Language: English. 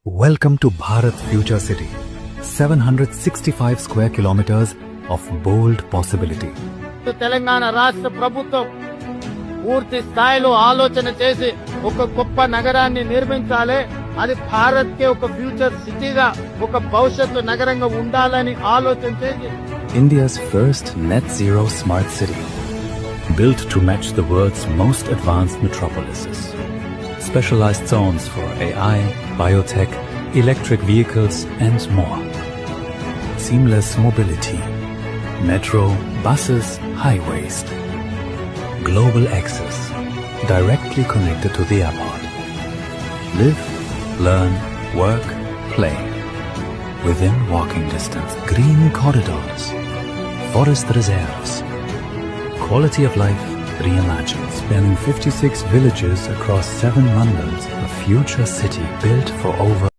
Welcome to Bharat Future City. 765 square kilometers of bold possibility. Telangana రాష్ట్ర ప్రభుత్వం పూర్తి స్థాయిలో ఆలోచన చేసి ఒక గొప్ప నగరాన్ని నిర్మించాలి. అది భారత్ కే ఒక ఫ్యూచర్ సిటీగా ఒక భవిష్యత్తు నగరంగా ఉండాలని ఆలోచన చేసి India's first net zero smart city. Built to match the world's most advanced metropolises. Specialized zones for AI, biotech, electric vehicles and more. Seamless mobility. Metro, buses, highways. Global access. Directly connected to the airport. Live, learn, work, play. Within walking distance. Green corridors. Forest reserves. Quality of life reimagined. Spanning 56 villages across 7 mandals. A future city built for over